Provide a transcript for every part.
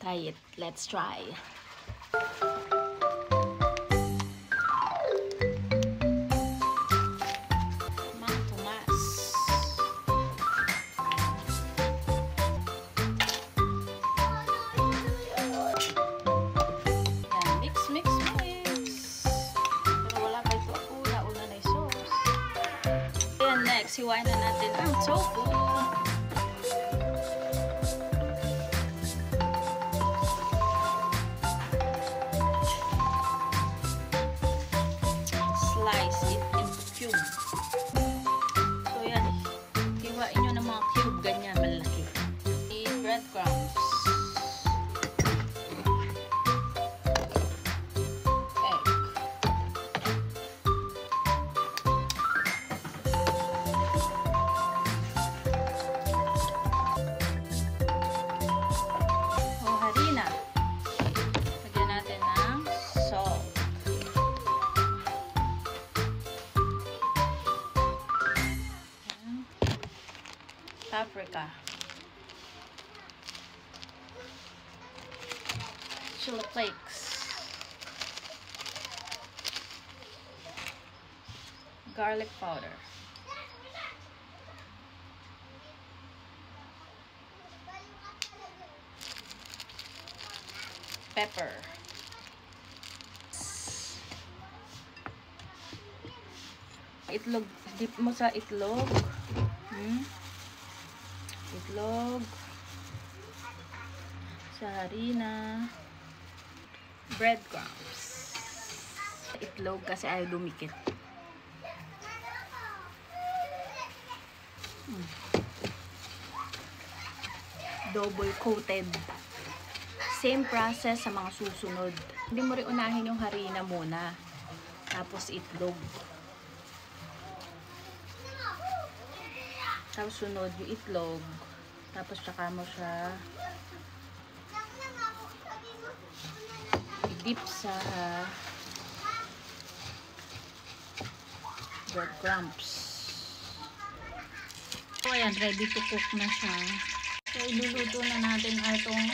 Try it. Let's try. Mang Tomas. Yan. Mix, mix, mix. Pero wala pa ito. Una na yung sauce. Ayan, next. Hiwain na natin ang tofu. Slice it into cube. So yan, hiwain nyo ng mga cube, ganyan, malaki. Breadcrumbs. Egg. O, harina. Lagyan natin ng salt. Paprika, chili flakes, garlic powder, pepper, itlog, dip mo sa itlog. Itlog, sa harina, breadcrumbs, itlog kasi ayaw dumikit. Double coated. Same process sa mga susunod. Hindi mo rin unahin yung harina muna, tapos itlog. Tapos sunod yung itlog. Tapos tsaka mo siya i-dip sa breadcrumbs. So, ayan, ready to cook na siya. So, iluluto na natin itong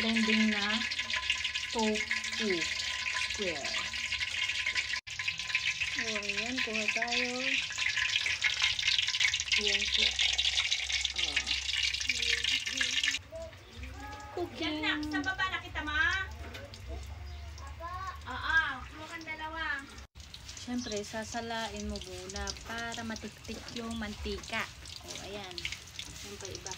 trending na tofu square. So, ayan, kuha tayo. Ayan siya. Cooking. Yan na, sa baba nakita ma? Oo, kuha kang dalawa. Siyempre, sasalain mo muna para matiktik yung mantika. O, ayan. Siyempre, iba.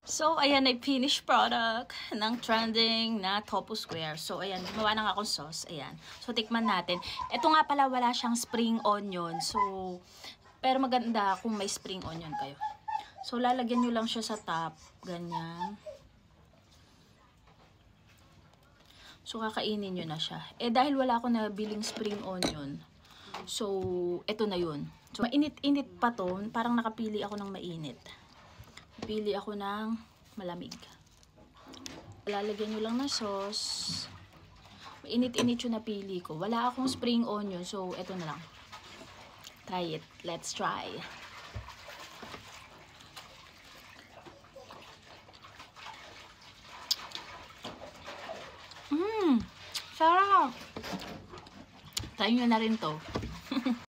So, ayan ay finished product ng trending na tofu square. So, ayan, gumawa na nga akong sauce. Ayan. So, tikman natin. Ito nga pala, wala siyang spring onion. So, pero maganda kung may spring onion kayo. So, lalagyan nyo lang siya sa top. Ganyan. So, kakainin nyo na siya. Eh, dahil wala ako nabiling spring onion. So, ito na yun. So, mainit-init pa to. Parang nakapili ako ng mainit. Pili ako ng malamig. Lalagyan nyo lang ng sauce. Mainit-init yung napili ko. Wala akong spring onion. So, ito na lang. Try it. Let's try. Sarap! Try nyo na rin to.